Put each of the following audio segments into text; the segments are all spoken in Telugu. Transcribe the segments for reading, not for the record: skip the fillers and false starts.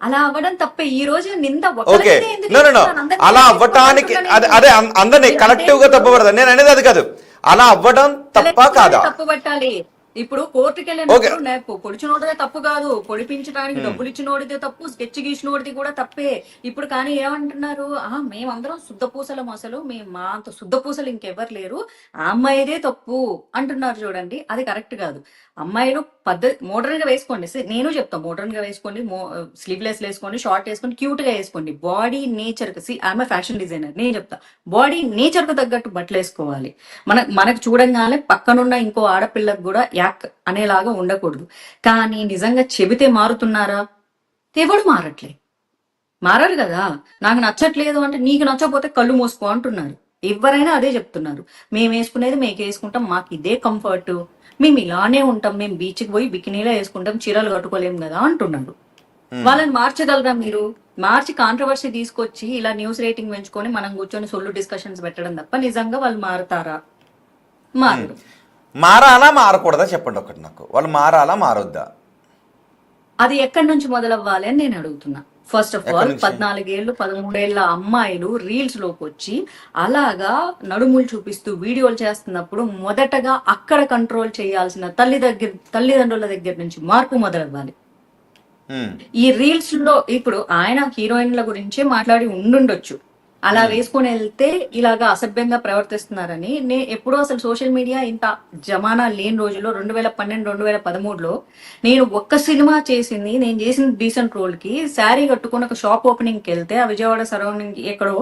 అలా అవ్వడం తప్పే. ఈ రోజు నింద ఓకే, అలా అవ్వటానికి అదే అందరినీ కలెక్టివ్ గా తప్పబడదు. నేను అనేది అది కాదు, అలా అవ్వడం తప్ప కాదా? తప్పు పట్టాలి. ఇప్పుడు కోర్టుకి వెళ్ళినప్పుడు పొడిచినోడిదే తప్పు కాదు, పొడిపించడానికి డబ్బులు ఇచ్చినోడిదే తప్పు, స్కెచ్ గీసినోడిది కూడా తప్పే. ఇప్పుడు కానీ ఏమంటున్నారు, మేమందరం శుద్ధ పూసలం, అసలు మా అంత శుద్ధ పూసలు ఇంకెవరు లేరు, ఆ అమ్మాయిదే తప్పు అంటున్నారు. చూడండి, అది కరెక్ట్ కాదు. అమ్మాయిలు మోడర్న్ గా వేసుకోండి, నేను చెప్తాను మోడర్న్ గా వేసుకోండి, స్లీవ్లెస్ వేసుకోండి, షార్ట్ వేసుకోండి, క్యూట్ గా వేసుకోండి. బాడీ నేచర్ కి ఆమె ఫ్యాషన్ డిజైనర్, నేను చెప్తా బాడీ నేచర్ కు తగ్గట్టు బట్టలు వేసుకోవాలి. మనకు చూడంగానే పక్కనున్న ఇంకో ఆడపిల్లకు కూడా యాక్ అనేలాగా ఉండకూడదు. కానీ నిజంగా చెబితే మారుతున్నారా? ఎవడు మారరు కదా. నాకు నచ్చట్లేదు అంటే నీకు నచ్చకపోతే కళ్ళు మూసుకో అంటున్నారు. ఎవరైనా అదే చెప్తున్నారు, మేము వేసుకునేది మేము వేసుకుంటాం, మాకు ఇదే కంఫర్ట్, మేము ఇలానే ఉంటాం, మేము బీచ్కి పోయి బికినీలో వేసుకుంటాం, చీరలు కట్టుకోలేం కదా అంటున్నారు. వాళ్ళని మార్చగలరా మీరు? మార్చి కాంట్రవర్సీ తీసుకొచ్చి ఇలా న్యూస్ రేటింగ్ పెంచుకొని మనం కూర్చొని సొల్లు డిస్కషన్స్ పెట్టడం తప్ప నిజంగా వాళ్ళు మారుతారా? మారరు. మారాలా మారకూడదా చెప్పండి ఒకటి నాకు. వాళ్ళు మారాలా మారొద్దా? అది ఎక్కడి నుంచి మొదలవ్వాలి అని నేను అడుగుతున్నా. ఫస్ట్ ఆఫ్ ఆల్ 14 ఏళ్ళు 13 ఏళ్ళ అమ్మాయిలు రీల్స్ లోకి వచ్చి అలాగా నడుములు చూపిస్తూ వీడియోలు చేస్తున్నప్పుడు మొదటగా అక్కడ కంట్రోల్ చేయాల్సిన తల్లిదండ్రుల దగ్గర నుంచి మార్పు మొదలవ్వాలి. ఈ రీల్స్ లో ఇప్పుడు ఆయన హీరోయిన్ల గురించే మాట్లాడి ఉండుండొచ్చు, అలా వేసుకొని వెళ్తే ఇలాగా అసభ్యంగా ప్రవర్తిస్తున్నారని. నేను ఎప్పుడో అసలు సోషల్ మీడియా ఇంత జమానా లేని రోజుల్లో 2012 2013లో నేను ఒక్క సినిమా చేసింది, నేను చేసిన డీసెంట్ రోల్ కి శారీ కట్టుకుని ఒక షాప్ ఓపెనింగ్ కి వెళ్తే, ఆ విజయవాడ సరౌండింగ్ ఎక్కడో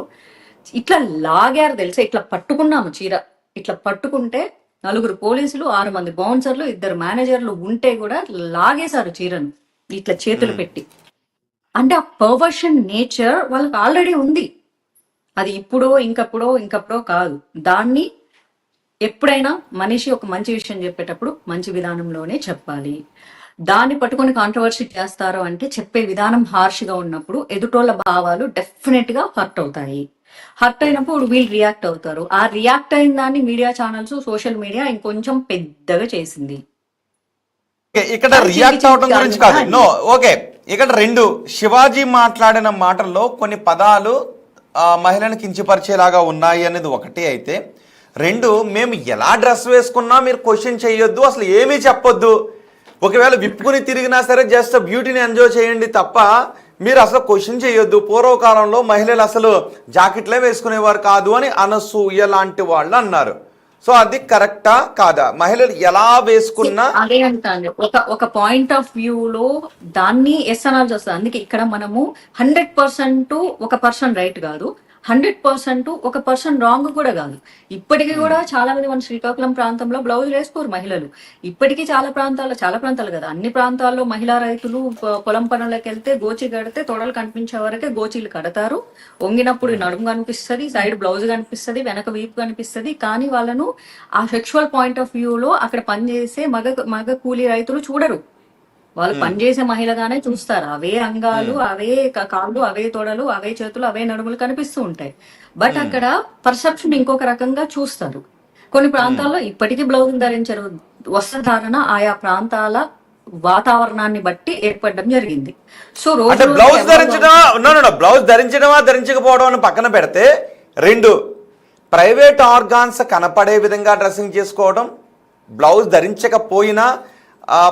ఇట్లా లాగారు తెలుసా, ఇట్లా పట్టుకున్నాము చీర, ఇట్లా పట్టుకుంటే 4 పోలీసులు 6 మంది బౌన్సర్లు 2 మేనేజర్లు ఉంటే కూడా లాగేశారు చీరను ఇట్లా చేతులు పెట్టి. అంటే ఆ పర్వర్షన్ నేచర్ వాళ్ళకి ఆల్రెడీ ఉంది. అది ఇప్పుడో ఇంకప్పుడో కాదు. దాన్ని ఎప్పుడైనా మనిషి ఒక మంచి విషయం చెప్పేటప్పుడు మంచి విధానంలోనే చెప్పాలి. దాన్ని పట్టుకొని కాంట్రవర్సీ చేస్తారు అంటే చెప్పే విధానం హార్ష్ గా ఉన్నప్పుడు ఎదుటోళ్ళ భావాలు డెఫినెట్ గా హర్ట్ అవుతాయి. హర్ట్ అయినప్పుడు వీళ్ళు రియాక్ట్ అవుతారు. ఆ రియాక్ట్ అయిన దాన్ని మీడియా ఛానల్స్, సోషల్ మీడియా ఇంకొంచెం పెద్దగా చేసింది. ఇక్కడ రియాక్ట్ అవడం గురించి కాదు, నో ఓకే. ఇక్కడ 2 శివాజీ మాట్లాడిన మాటల్లో కొన్ని పదాలు మహిళను కించపరిచేలాగా ఉన్నాయి అనేది ఒకటి అయితే, 2 మేము ఎలా డ్రెస్ వేసుకున్నా మీరు క్వశ్చన్ చేయొద్దు, అసలు ఏమీ చెప్పొద్దు, ఒకవేళ విప్పుకుని తిరిగినా సరే జస్ట్ బ్యూటీని ఎంజాయ్ చేయండి తప్ప మీరు అసలు క్వశ్చన్ చేయొద్దు. పూర్వకాలంలో మహిళలు అసలు జాకెట్లే వేసుకునేవారు కాదు అని అనసూయ లాంటి వాళ్ళు అన్నారు. సో అది కరెక్టా కాదా? మహిళలు ఎలా వేసుకున్నా అదే అంటాను. ఒక పాయింట్ ఆఫ్ వ్యూలో దాన్ని ఎస్ అనాల్సి వస్తుంది. అందుకే ఇక్కడ మనము 100% ఒక పర్సన్ రైట్ కాదు, 100% ఒక పర్సన్ రాంగ్ కూడా కాదు. ఇప్పటికీ కూడా చాలా మంది మన శ్రీకాకుళం ప్రాంతంలో బ్లౌజ్ వేసుకోరు మహిళలు. ఇప్పటికీ చాలా ప్రాంతాలు కదా, అన్ని ప్రాంతాల్లో మహిళా రైతులు పొలం పనులకు వెళ్తే గోచి కడితే తొడలు కనిపించే వరకే గోచీలు కడతారు. వంగినప్పుడు నడుము కనిపిస్తుంది, సైడ్ బ్లౌజ్ కనిపిస్తుంది, వెనక వీపు కనిపిస్తుంది. కానీ వాళ్ళను ఆ సెక్షువల్ పాయింట్ ఆఫ్ వ్యూలో అక్కడ పనిచేసే మగ కూలీ రైతులు చూడరు. వాళ్ళు పనిచేసే మహిళగానే చూస్తారు. అవే అంగాలు, అవే కాళ్ళు, అవే తొడలు, అవే చేతులు, అవే నడుములు కనిపిస్తూ ఉంటాయి. బట్ అక్కడ పర్సెప్షన్ ఇంకొక రకంగా చూస్తారు. కొన్ని ప్రాంతాల్లో ఇప్పటికీ బ్లౌజ్ ధరించరు. వస్త్రధారణ ఆయా ప్రాంతాల వాతావరణాన్ని బట్టి ఏర్పడడం జరిగింది. సో బ్లౌజ్ ధరించడమా ధరించకపోవడం అని పక్కన పెడితే, 2 ప్రైవేట్ ఆర్గాన్స్ కనపడే విధంగా డ్రెస్సింగ్ చేసుకోవడం, బ్లౌజ్ ధరించకపోయినా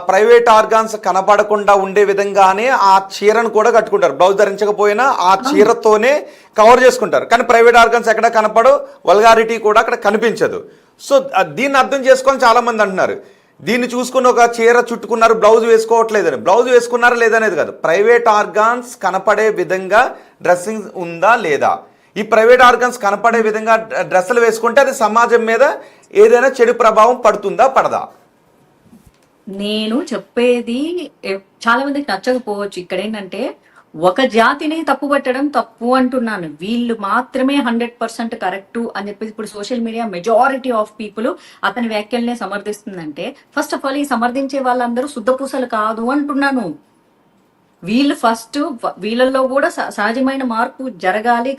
ప్రైవేట్ ఆర్గాన్స్ కనపడకుండా ఉండే విధంగానే ఆ చీరను కూడా కట్టుకుంటారు. బ్లౌజ్ ధరించకపోయినా ఆ చీరతోనే కవర్ చేసుకుంటారు. కానీ ప్రైవేట్ ఆర్గాన్స్ ఎక్కడ కనపడవు, వల్గారిటీ కూడా అక్కడ కనిపించదు. సో దీన్ని అర్థం చేసుకొని చాలా మంది అంటున్నారు, దీన్ని చూసుకుని ఒక చీర చుట్టుకున్నారు, బ్లౌజ్ వేసుకోవట్లేదని. బ్లౌజ్ వేసుకున్నారా లేదనేది కాదు, ప్రైవేట్ ఆర్గాన్స్ కనపడే విధంగా డ్రెస్సింగ్ ఉందా లేదా. ఈ ప్రైవేట్ ఆర్గాన్స్ కనపడే విధంగా డ్రెస్సులు వేసుకుంటే అది సమాజం మీద ఏదైనా చెడు ప్రభావం పడుతుందా పడదా? నేను చెప్పేది చాలా మందికి నచ్చకపోవచ్చు. ఇక్కడ ఏంటంటే ఒక జాతిని తప్పు పట్టడం తప్పు అంటున్నాను. వీళ్ళు మాత్రమే 100% కరెక్ట్ అని చెప్పేసి ఇప్పుడు social media majority of people అతని వ్యాఖ్యలనే సమర్థిస్తుందంటే, ఫస్ట్ ఆఫ్ ఆల్ ఈ సమర్థించే వాళ్ళందరూ శుద్ధపూసలు కాదు అంటున్నాను. వీళ్ళు ఫస్ట్ వీళ్ళల్లో కూడా సహజమైన మార్పు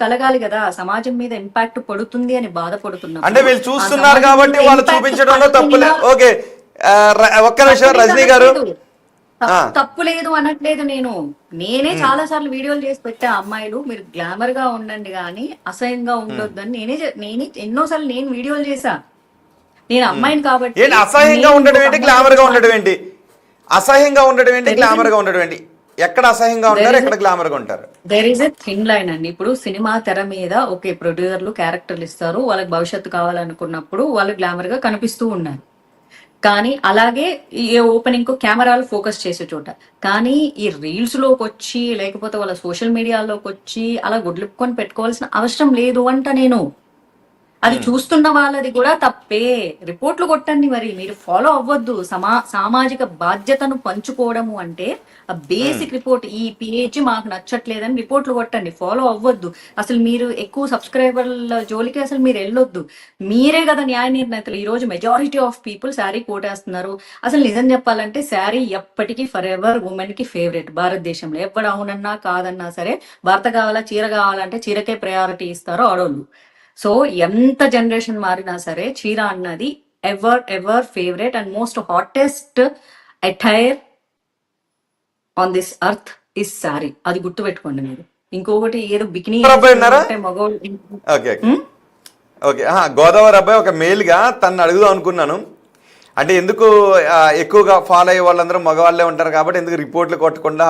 కలగాలి కదా, సమాజం మీద ఇంపాక్ట్ పడుతుంది అని బాధపడుతున్నారు. అంటే వీళ్ళు చూస్తున్నారు కాబట్టి వాళ్ళు చూపించడంలో తప్పులే. ఓకే, ఒక్క నిమిషం రజనీ గారు, తప్పు లేదు అనట్లేదు నేనే చాలా సార్లు వీడియోలు చేసి పెట్టా అమ్మాయిలు మీరు గ్లామర్ గా ఉండండి కానీ అసహ్యంగా ఉండొద్దని నేనే ఎన్నోసార్లు నేను వీడియోలు చేశా. నేను అమ్మాయిని కాబట్టి ఏంటి అసహ్యంగా ఉండడం ఏంటి, గ్లామర్ గా ఉండడం ఏంటి? అసహ్యంగా ఉండడం ఏంటి, గ్లామర్ గా ఉండడం ఏంటి? ఎక్కడ అసహ్యంగా ఉంటారు, ఎక్కడ గ్లామర్ గా ఉంటారు? There is a thin line అండి. ఇప్పుడు సినిమా తెర మీద ఓకే ప్రొడ్యూసర్లు క్యారెక్టర్లు ఇస్తారు, వాళ్ళకి భవిష్యత్తు కావాలనుకున్నప్పుడు వాళ్ళు గ్లామర్ గా కనిపిస్తూ ఉన్నారు. కానీ అలాగే ఈ ఓపెనింగ్ కెమెరాలు ఫోకస్ చేసే చోట, కానీ ఈ రీల్స్ లోకి వచ్చి లేకపోతే వాళ్ళ సోషల్ మీడియాలోకి వచ్చి అలా గుడ్లుకొని పెట్టుకోవాల్సిన అవసరం లేదు అంట నేను. అది చూస్తున్న వాళ్ళది కూడా తప్పే. రిపోర్ట్లు కొట్టండి, మరి మీరు ఫాలో అవ్వద్దు. సామాజిక బాధ్యతను పంచుకోవడము అంటే ఆ బేసిక్ రిపోర్ట్, ఈ పేజ్ మాకు నచ్చట్లేదని రిపోర్ట్లు కొట్టండి, ఫాలో అవ్వద్దు. అసలు మీరు ఎక్కువ సబ్స్క్రైబర్ల జోలికి అసలు మీరు వెళ్ళొద్దు. మీరే కదా న్యాయ నిర్ణేతలు. ఈ రోజు మెజారిటీ ఆఫ్ పీపుల్ శారీ కోటేస్తున్నారు. అసలు నిజం చెప్పాలంటే శారీ ఎప్పటికీ ఫర్ ఎవర్ ఉమెన్ కి ఫేవరెట్ భారతదేశంలో. ఎప్పుడు అవునన్నా కాదన్నా సరే భర్త కావాలా చీర కావాలంటే చీరకే ప్రయారిటీ ఇస్తారు ఆడోళ్ళు. సో ఎంత జనరేషన్ మారినా సరే చీర అన్నది ever ever favourite and most hottest attire on this earth is sorry. అది గుర్తుపెట్టుకోండి మీరు. ఇంకొకటి ఏదో బికినీ మగోళ్ళు ఓకే ఓకే గోదావరి అబ్బాయి ఒక మెయిల్ గా తను అడుగుదాం అనుకున్నాను. అంటే ఎందుకు ఎక్కువగా ఫాలో అయ్యే వాళ్ళందరూ మగవాళ్ళే ఉంటారు కాబట్టి ఎందుకు రిపోర్ట్లు కొట్టకుండా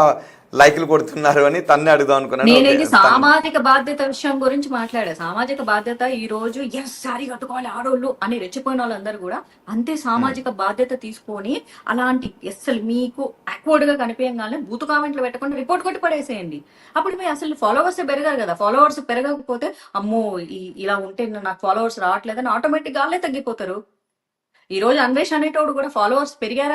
లైక్లు కొడుతున్నారు అని తన్నే అడుగుదాం అనుకున్నాను. నేనేది సామాజిక బాధ్యత విషయం గురించి మాట్లాడా. సామాజిక బాధ్యత ఈ రోజు ఎస్ సారీ కట్టుకోవాలి ఆడోళ్ళు అని రెచ్చిపోయిన వాళ్ళందరూ కూడా అంతే సామాజిక బాధ్యత తీసుకొని అలాంటి అసలు మీకు అక్వర్డ్ గా కనిపించగానే బూతు కామెంట్లు పెట్టకుండా రిపోర్ట్ కొట్టి పడేసేయండి. అప్పుడు మీ అసలు ఫాలోవర్స్ పెరగారు కదా. ఫాలోవర్స్ పెరగకపోతే అమ్మో ఇలా ఉంటే నాకు ఫాలోవర్స్ రావట్లేదని ఆటోమేటిక్ గా వాళ్ళే తగ్గిపోతారు. ఈ రోజు అన్వేష్ అనేటోడు కూడా ఫాలోవర్స్ పెరిగారా